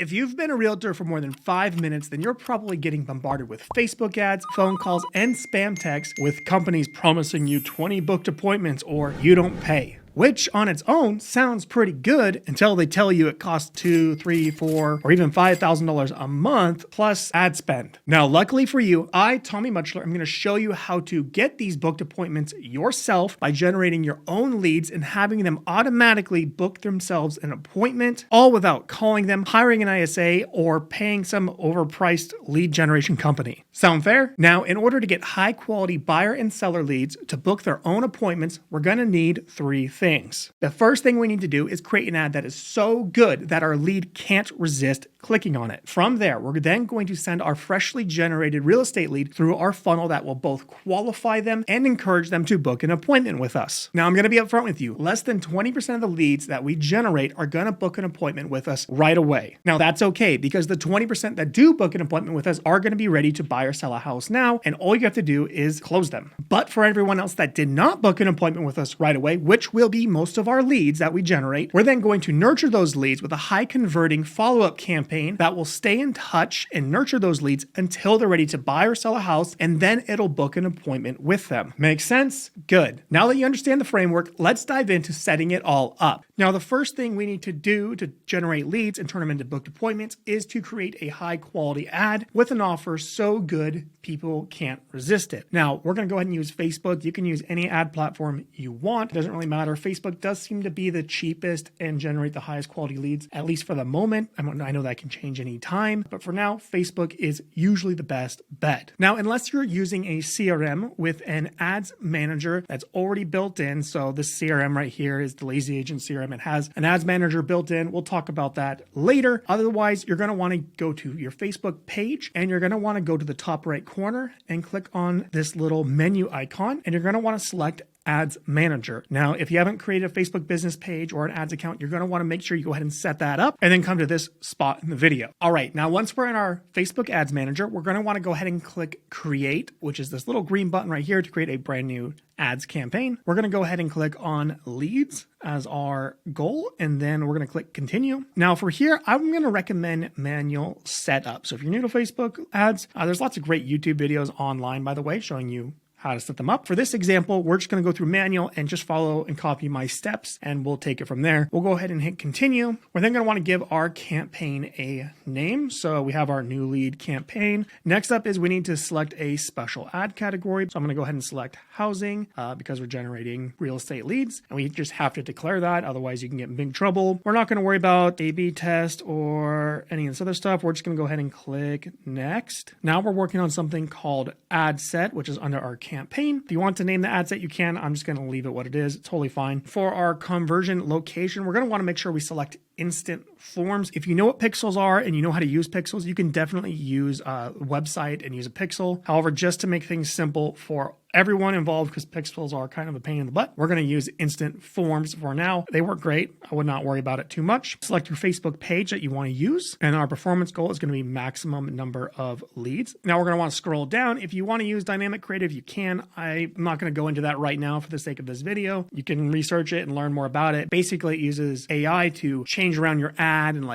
If you've been a realtor for more than 5 minutes, then you're probably getting bombarded with Facebook ads, phone calls, and spam texts with companies promising you 20 booked appointments or you don't pay. Which on its own sounds pretty good until they tell you it costs $2, $3, $4, or even $5,000 a month plus ad spend. Now, luckily for you, I, Tommy Mutchler, am going to show you how to get these booked appointments yourself by generating your own leads and having them automatically book themselves an appointment, all without calling them, hiring an ISA, or paying some overpriced lead generation company. Sound fair? Now, in order to get high quality buyer and seller leads to book their own appointments, we're going to need 3 things. The first thing we need to do is create an ad that is so good that our lead can't resist clicking on it. From there, we're then going to send our freshly generated real estate lead through our funnel that will both qualify them and encourage them to book an appointment with us. Now, I'm going to be upfront with you. Less than 20% of the leads that we generate are going to book an appointment with us right away. Now, that's okay because the 20% that do book an appointment with us are going to be ready to buy or sell a house now, and all you have to do is close them. But for everyone else that did not book an appointment with us right away, which will be most of our leads that we generate, we're then going to nurture those leads with a high converting follow-up campaign that will stay in touch and nurture those leads until they're ready to buy or sell a house, and then it'll book an appointment with them. Make sense? Good. Now that you understand the framework, let's dive into setting it all up. Now, the first thing we need to do to generate leads and turn them into booked appointments is to create a high quality ad with an offer so good people can't resist it. Now, we're going to go ahead and use Facebook. You can use any ad platform you want. It doesn't really matter. Facebook does seem to be the cheapest and generate the highest quality leads, at least for the moment. I know that can change any time, but for now, Facebook is usually the best bet. Now, unless you're using a CRM with an ads manager that's already built in, so this CRM right here is the Lazy Agent CRM. It has an ads manager built in. We'll talk about that later. Otherwise, you're going to want to go to your Facebook page and you're going to want to go to the top right corner and click on this little menu icon, and you're going to want to select Ads Manager. Now, if you haven't created a Facebook business page or an ads account, you're going to want to make sure you go ahead and set that up and then come to this spot in the video. All right, now once we're in our Facebook Ads Manager, we're going to want to go ahead and click Create, which is this little green button right here to create a brand new ads campaign. We're going to go ahead and click on Leads as our goal, and then we're going to click Continue. Now for here, I'm going to recommend manual setup. So if you're new to Facebook ads, there's lots of great YouTube videos online, by the way, showing you how to set them up. For this example, we're just going to go through manual and just follow and copy my steps, and we'll take it from there. We'll go ahead and hit continue. We're then going to want to give our campaign a name. So we have our new lead campaign. Next up is we need to select a special ad category. So I'm going to go ahead and select housing because we're generating real estate leads, and we just have to declare that. Otherwise you can get in big trouble. We're not going to worry about A/B test or any of this other stuff. We're just going to go ahead and click next. Now we're working on something called ad set, which is under our campaign. If you want to name the ad set, you can. I'm just going to leave it what it is. It's totally fine. For our conversion location, we're going to want to make sure we select instant forms. If you know what pixels are and you know how to use pixels, you can definitely use a website and use a pixel. However, just to make things simple for everyone involved, because pixels are kind of a pain in the butt, we're going to use instant forms for now. They work great. I would not worry about it too much. Select your Facebook page that you want to use, and our performance goal is going to be maximum number of leads. Now we're going to want to scroll down. If you want to use dynamic creative, you can. I'm not going to go into that right now for the sake of this video. You can research it and learn more about it. Basically, it uses AI to change around your ad and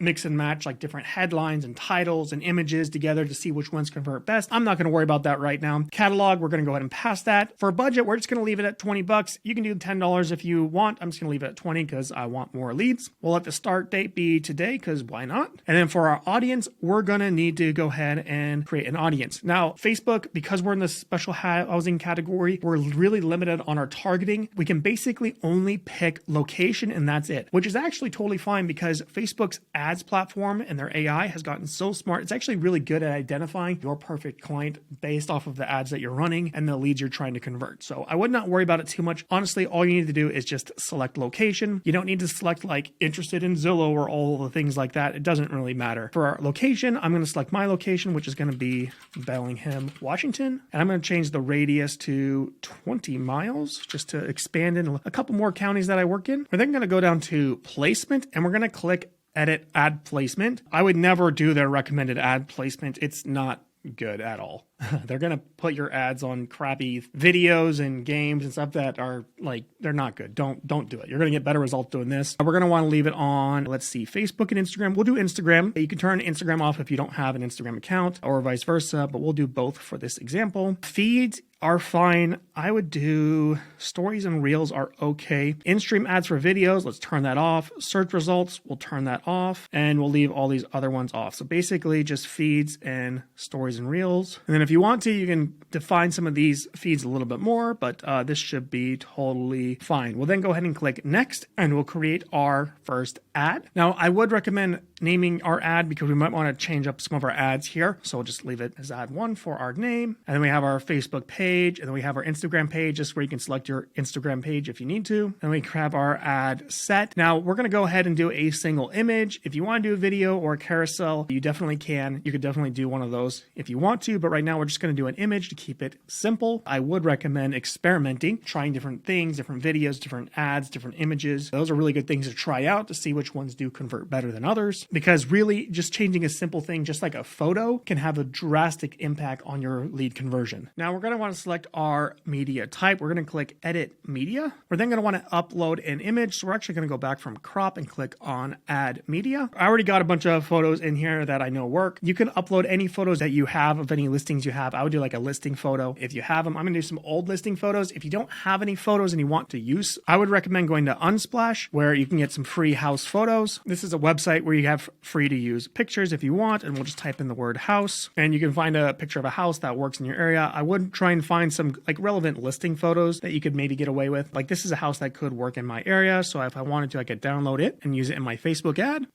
mix and match different headlines and titles and images together to see which ones convert best. I'm not going to worry about that right now. Catalog, we're going to go ahead and pass that. For budget, we're just going to leave it at $20. You can do $10 if you want. I'm just going to leave it at 20 because I want more leads. We'll let the start date be today because why not? And then for our audience, we're going to need to go ahead and create an audience. Now, Facebook, because we're in the special housing category, we're really limited on our targeting. We can basically only pick location and that's it, which is actually totally fine because Facebook's ads platform and their AI has gotten so smart. It's actually really good at identifying your perfect client based off of the ads that you're running and the leads you're trying to convert. So I would not worry about it too much. Honestly, all you need to do is just select location. You don't need to select interested in Zillow or all the things like that. It doesn't really matter. For our location, I'm going to select my location, which is going to be Bellingham, Washington. And I'm going to change the radius to 20 miles just to expand in a couple more counties that I work in. We're then going to go down to placement and we're going to click edit ad placement. I would never do their recommended ad placement. It's not good at all. They're going to put your ads on crappy videos and games and stuff that are like, they're not good. Don't do it. You're going to get better results doing this. We're going to want to leave it on, let's see, Facebook and Instagram. We'll do Instagram. You can turn Instagram off if you don't have an Instagram account or vice versa, but we'll do both for this example. Feeds are fine. I would do stories and reels are okay. In-stream ads for videos, let's turn that off. Search results, we'll turn that off. And we'll leave all these other ones off. So basically just feeds and stories and reels. And then if you want to, you can define some of these feeds a little bit more, but this should be totally fine. We'll then go ahead and click next and we'll create our first ad. Now I would recommend naming our ad because we might want to change up some of our ads here. So we'll just leave it as ad 1 for our name. And then we have our Facebook page, and then we have our Instagram page, just where you can select your Instagram page if you need to. And we grab our ad set. Now we're going to go ahead and do a single image. If you want to do a video or a carousel, you definitely can. You could definitely do one of those if you want to, but right now we're just going to do an image to keep it simple. I would recommend experimenting, trying different things, different videos, different ads, different images. Those are really good things to try out to see which ones do convert better than others, because really just changing a simple thing, just like a photo, can have a drastic impact on your lead conversion. Now we're going to want to select our media type. We're going to click edit media. We're then going to want to upload an image. So we're actually going to go back from crop and click on add media. I already got a bunch of photos in here that I know work. You can upload any photos that you have of any listings you have. I would do like a listing photo if you have them. I'm going to do some old listing photos. If you don't have any photos and you want to use, I would recommend going to Unsplash, where you can get some free house photos. This is a website where you have free to use pictures if you want, and we'll just type in the word house and you can find a picture of a house that works in your area. I would try and find some like relevant listing photos that you could maybe get away with. Like this is a house that could work in my area, so if I wanted to, I could download it and use it in my Facebook ad,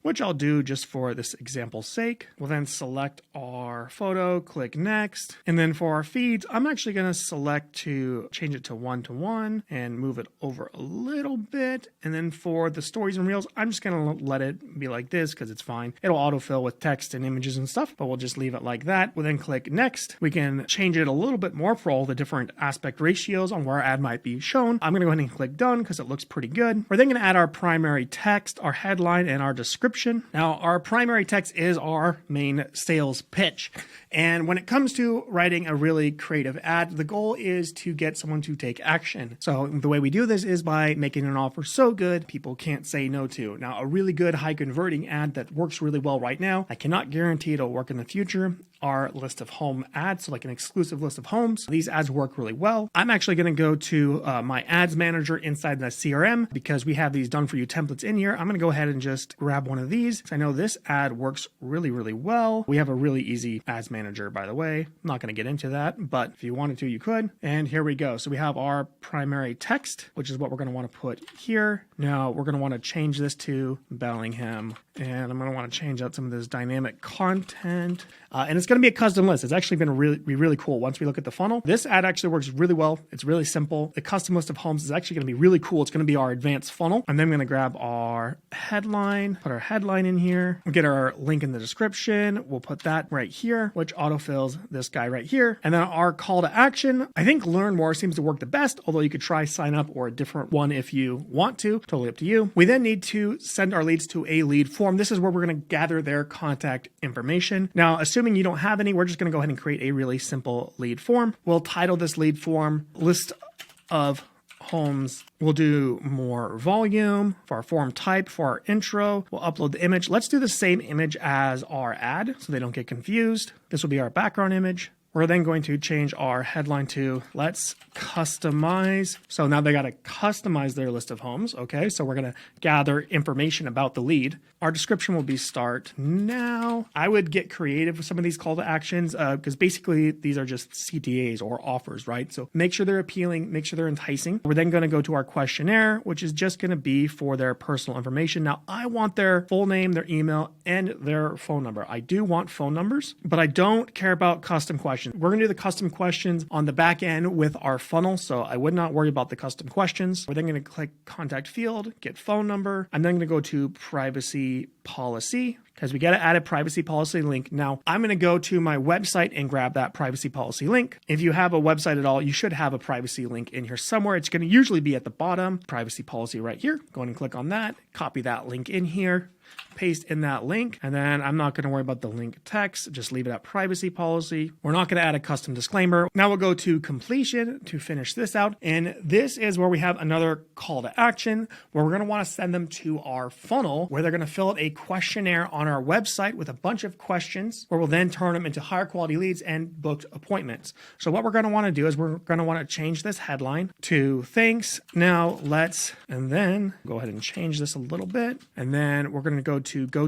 which I'll do just for this example's sake. We'll then select our photo, click next. And then for our feeds, I'm actually gonna select to change it to 1-to-1 and move it over a little bit. And then for the stories and reels, I'm just gonna let it be like this because it's fine. It'll autofill with text and images and stuff, but we'll just leave it like that. We'll then click next. We can change it a little bit more for all the different aspect ratios on where our ad might be shown. I'm gonna go ahead and click done because it looks pretty good. We're then gonna add our primary text, our headline, and our description. Now, our primary text is our main sales pitch. And when it comes to writing a really creative ad, the goal is to get someone to take action. So the way we do this is by making an offer so good people can't say no to. Now, a really good high converting ad that works really well right now, I cannot guarantee it'll work in the future, are list of home ads, so like an exclusive list of homes. These ads work really well. I'm actually going to go to my ads manager inside the CRM because we have these done for you templates in here. I'm going to go ahead and just grab one of these. I know this ad works really, really well. We have a really easy ads manager, by the way. I'm not going to get into that, but if you wanted to, you could. And here we go. So we have our primary text, which is what we're going to want to put here. Now we're going to want to change this to Bellingham. And I'm going to want to change out some of this dynamic content. And it's going to be a custom list. It's actually going to be really cool once we look at the funnel. This ad actually works really well. It's really simple. The custom list of homes is actually going to be really cool. It's going to be our advanced funnel. And then I'm going to grab our headline, put our headline in here. We'll get our link in the description. We'll put that right here, which autofills this guy right here. And then our call to action. I think learn more seems to work the best, although you could try sign up or a different one if you want to. Totally up to you. We then need to send our leads to a lead form. This is where we're going to gather their contact information. Now, assuming you don't have any, we're just going to go ahead and create a really simple lead form. We'll title this lead form list of homes. We'll do more volume for our form type. For our intro, we'll upload the image. Let's do the same image as our ad so they don't get confused. This will be our background image. We're then going to change our headline to let's customize. So now they got to customize their list of homes. Okay, so we're going to gather information about the lead. Our description will be start now. I would get creative with some of these call to actions because basically these are just CTAs or offers, right? So make sure they're appealing, make sure they're enticing. We're then going to go to our questionnaire, which is just going to be for their personal information. Now I want their full name, their email, and their phone number. I do want phone numbers, but I don't care about custom questions. We're going to do the custom questions on the back end with our funnel, so I would not worry about the custom questions. We're then going to click contact field, get phone number. I'm then going to go to privacy policy, because we got to add a privacy policy link. Now, I'm going to go to my website and grab that privacy policy link. If you have a website at all, you should have a privacy link in here somewhere. It's going to usually be at the bottom. Privacy policy right here. Go ahead and click on that. Copy that link in here. Paste in that link, and then I'm not going to worry about the link text. Just leave it at privacy policy. We're not going to add a custom disclaimer. Now we'll go to completion to finish this out, and this is where we have another call to action where we're going to want to send them to our funnel where they're going to fill out a questionnaire on our website with a bunch of questions where we'll then turn them into higher quality leads and booked appointments. So what we're going to want to do is we're going to want to change this headline to thanks. Now let's, and then go ahead and change this a little bit, and then we're going to go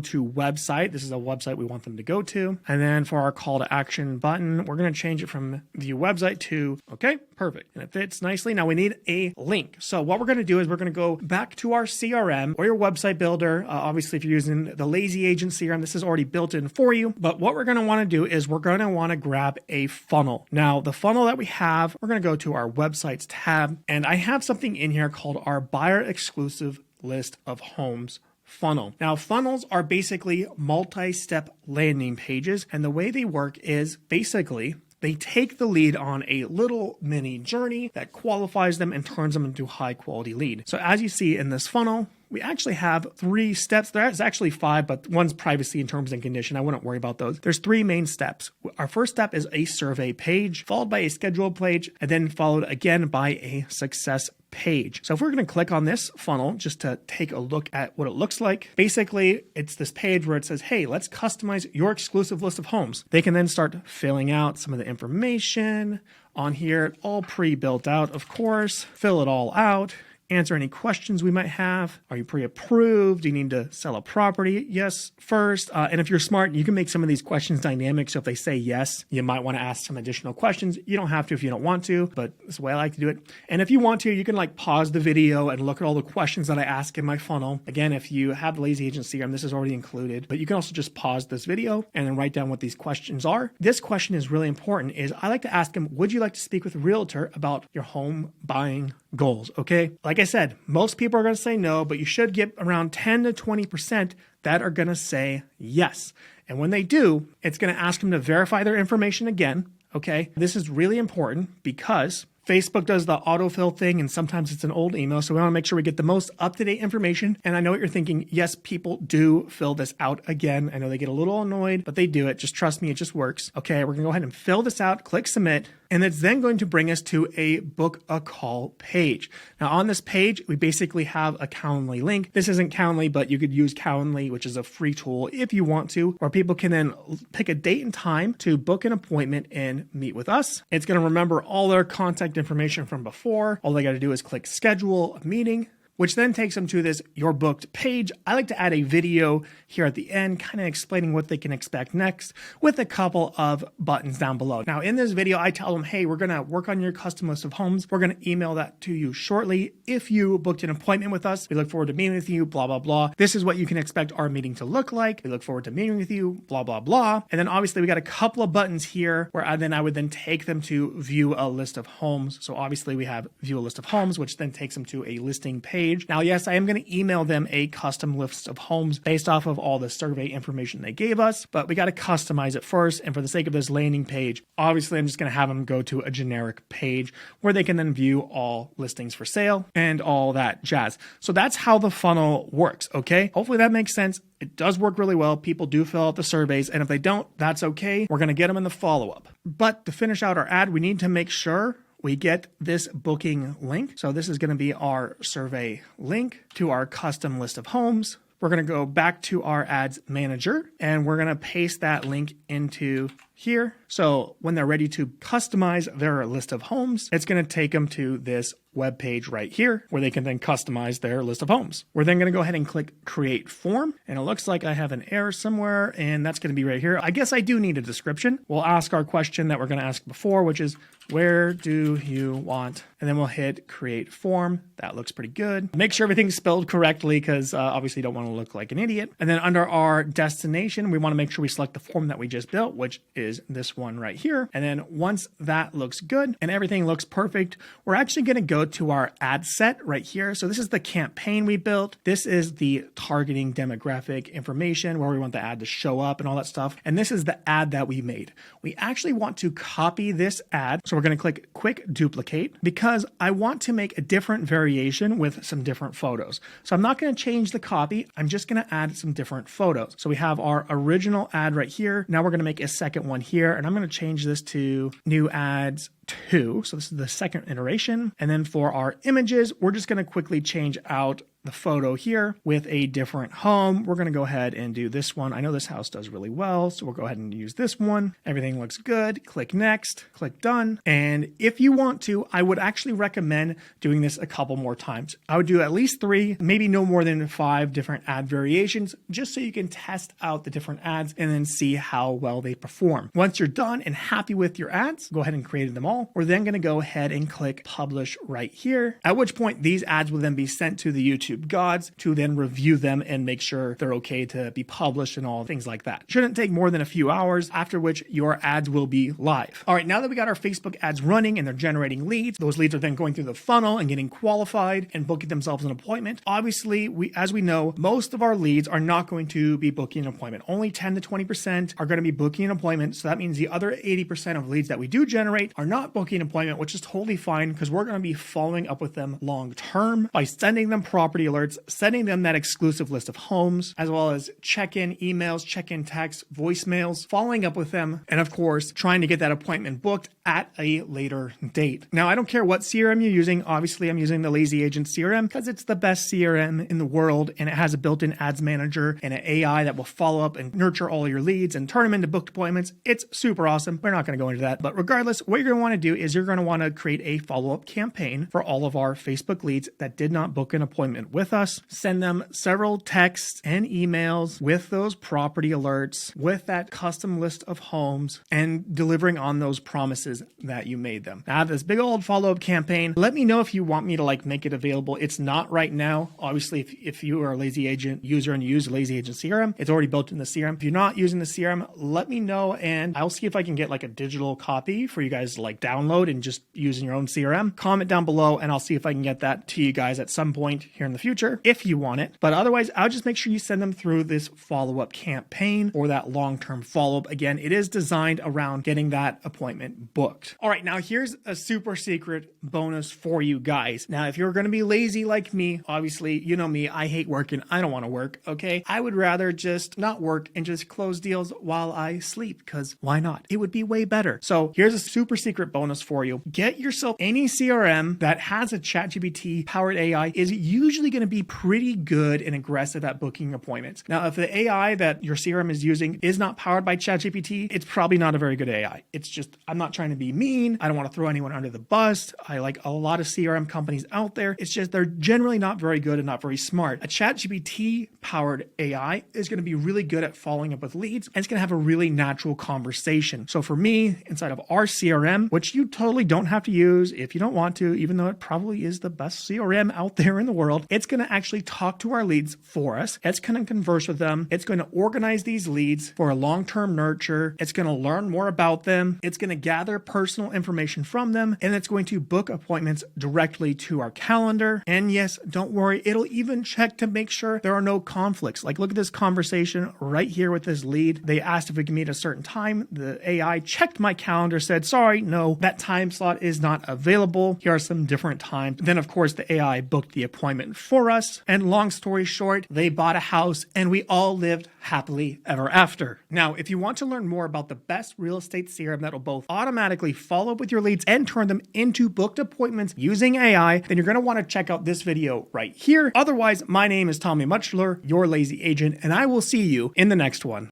to website. This is a website we want them to go to. And then for our call to action button, we're going to change it from view website to, okay, perfect. And it fits nicely. Now we need a link. So what we're going to do is we're going to go back to our CRM or your website builder. Obviously, if you're using the Lazy Agent CRM, this is already built in for you. But what we're going to want to do is we're going to want to grab a funnel. Now the funnel that we have, we're going to go to our websites tab. And I have something in here called our buyer exclusive list of homes funnel. Now, funnels are basically multi-step landing pages, and the way they work is basically they take the lead on a little mini journey that qualifies them and turns them into high quality lead. So as you see in this funnel, we actually have 3 steps. There's actually 5, but one's privacy and terms and condition. I wouldn't worry about those. There's 3 main steps. Our first step is a survey page, followed by a schedule page, and then followed again by a success page. So if we're going to click on this funnel just to take a look at what it looks like, basically it's this page where it says, hey, let's customize your exclusive list of homes. They can then start filling out some of the information on here, all pre-built out, of course, fill it all out. Answer any questions we might have. Are you pre-approved? Do you need to sell a property? Yes, first. And if you're smart, you can make some of these questions dynamic. So if they say yes, you might want to ask some additional questions. You don't have to if you don't want to, but that's the way I like to do it. And if you want to, you can like pause the video and look at all the questions that I ask in my funnel. Again, if you have the Lazy Agent CRM, this is already included, but you can also just pause this video and then write down what these questions are. This question is really important. I like to ask them, would you like to speak with a realtor about your home buying goals? Okay. Like I said, most people are going to say no, but you should get around 10 to 20% that are going to say yes. And when they do, it's going to ask them to verify their information again. Okay. This is really important because Facebook does the autofill thing, and sometimes it's an old email. So we want to make sure we get the most up-to-date information. And I know what you're thinking. Yes, people do fill this out again. I know they get a little annoyed, but they do it. Just trust me, it just works. Okay, we're going to go ahead and fill this out, click submit, and it's then going to bring us to a book a call page. Now on this page, we basically have a Calendly link. This isn't Calendly, but you could use Calendly, which is a free tool if you want to, where people can then pick a date and time to book an appointment and meet with us. It's going to remember all their contact information from before. All they got to do is click schedule a meeting, which then takes them to this Your Booked page. I like to add a video here at the end, kind of explaining what they can expect next with a couple of buttons down below. Now in this video, I tell them, hey, we're going to work on your custom list of homes. We're going to email that to you shortly. If you booked an appointment with us, we look forward to meeting with you, blah, blah, blah. This is what you can expect our meeting to look like. We look forward to meeting with you, blah, blah, blah. And then obviously we got a couple of buttons here where I would then take them to view a list of homes. So obviously we have view a list of homes, which then takes them to a listing page. Now, yes, I am going to email them a custom list of homes based off of all the survey information they gave us, but we got to customize it first. And for the sake of this landing page, obviously I'm just going to have them go to a generic page where they can then view all listings for sale and all that jazz. So that's how the funnel works. Okay. Hopefully that makes sense. It does work really well. People do fill out the surveys, and if they don't, that's okay. We're going to get them in the follow-up. But to finish out our ad, we need to make sure we get this booking link. So this is going to be our survey link to our custom list of homes. We're going to go back to our ads manager, and we're going to paste that link into here. So when they're ready to customize their list of homes, it's going to take them to this web page right here where they can then customize their list of homes. We're then going to go ahead and click create form. And it looks like I have an error somewhere, and that's going to be right here. I guess I do need a description. We'll ask our question that we're going to ask before, which is, where do you want? And then we'll hit create form. That looks pretty good. Make sure everything's spelled correctly because obviously you don't want to look like an idiot. And then under our destination, we want to make sure we select the form that we just built, which is is this one right here. And then once that looks good and everything looks perfect, we're actually going to go to our ad set right here. So this is the campaign we built. This is the targeting demographic information where we want the ad to show up and all that stuff. And this is the ad that we made. We actually want to copy this ad. So we're going to click quick duplicate because I want to make a different variation with some different photos. So I'm not going to change the copy. I'm just going to add some different photos. So we have our original ad right here. Now we're going to make a second one here, and I'm going to change this to new ads 2. So this is the second iteration. And then for our images, we're just going to quickly change out the photo here with a different home. We're going to go ahead and do this one. I know this house does really well, so we'll go ahead and use this one. Everything looks good. Click next, click done. And if you want to, I would actually recommend doing this a couple more times. I would do at least 3, maybe no more than 5 different ad variations, just so you can test out the different ads and then see how well they perform. Once you're done and happy with your ads, go ahead and create them all. We're then going to go ahead and click publish right here, at which point these ads will then be sent to the YouTube gods to then review them and make sure they're okay to be published and all things like that. Shouldn't take more than a few hours, after which your ads will be live. All right, now that we got our Facebook ads running and they're generating leads, those leads are then going through the funnel and getting qualified and booking themselves an appointment. Obviously, as we know, most of our leads are not going to be booking an appointment. Only 10 to 20% are going to be booking an appointment. So that means the other 80% of leads that we do generate are not booking an appointment, which is totally fine because we're going to be following up with them long term by sending them property alerts, sending them that exclusive list of homes, as well as check-in emails, check-in texts, voicemails, following up with them, and of course, trying to get that appointment booked at a later date. Now, I don't care what CRM you're using. Obviously, I'm using the Lazy Agent CRM because it's the best CRM in the world, and it has a built-in ads manager and an AI that will follow up and nurture all your leads and turn them into booked appointments. It's super awesome. We're not going to go into that, but regardless, what you're going to want to do is you're going to want to create a follow-up campaign for all of our Facebook leads that did not book an appointment with us. Send them several texts and emails with those property alerts, with that custom list of homes, and delivering on those promises that you made them. Now, I have this big old follow-up campaign. Let me know if you want me to make it available. It's not right now. Obviously, if you are a Lazy Agent user and you use Lazy Agent CRM, it's already built in the CRM. If you're not using the CRM, let me know and I'll see if I can get a digital copy for you guys to download and just use in your own CRM. Comment down below and I'll see if I can get that to you guys at some point here in the future if you want it. But otherwise, I'll just make sure you send them through this follow-up campaign or that long-term follow-up. Again, it is designed around getting that appointment booked. All right, now here's a super secret bonus for you guys. Now, if you're going to be lazy like me, obviously, you know me, I hate working. I don't want to work, okay? I would rather just not work and just close deals while I sleep, because why not? It would be way better. So here's a super secret bonus for you. Get yourself any CRM that has a ChatGPT powered AI is usually going to be pretty good and aggressive at booking appointments. Now, if the AI that your CRM is using is not powered by ChatGPT, it's probably not a very good AI. It's just, I'm not trying to be mean. I don't want to throw anyone under the bus. I like a lot of CRM companies out there. It's just they're generally not very good and not very smart. A ChatGPT powered AI is going to be really good at following up with leads, and it's going to have a really natural conversation. So for me, inside of our CRM, which you totally don't have to use if you don't want to, even though it probably is the best CRM out there in the world, it's going to actually talk to our leads for us. It's going to converse with them. It's going to organize these leads for a long-term nurture. It's going to learn more about them. It's going to gather personal information from them, and it's going to book appointments directly to our calendar. And yes, don't worry, it'll even check to make sure there are no conflicts. Look at this conversation right here with this lead. They asked if we can meet a certain time. The AI checked my calendar, said, sorry, no, that time slot is not available. Here are some different times. Then, of course, the AI booked the appointment for us. And long story short, they bought a house and we all lived happily ever after. Now, if you want to learn more about the best real estate CRM that will both automatically follow up with your leads and turn them into booked appointments using AI, then you're going to want to check out this video right here. Otherwise, my name is Tommy Mutchler, your Lazy Agent, and I will see you in the next one.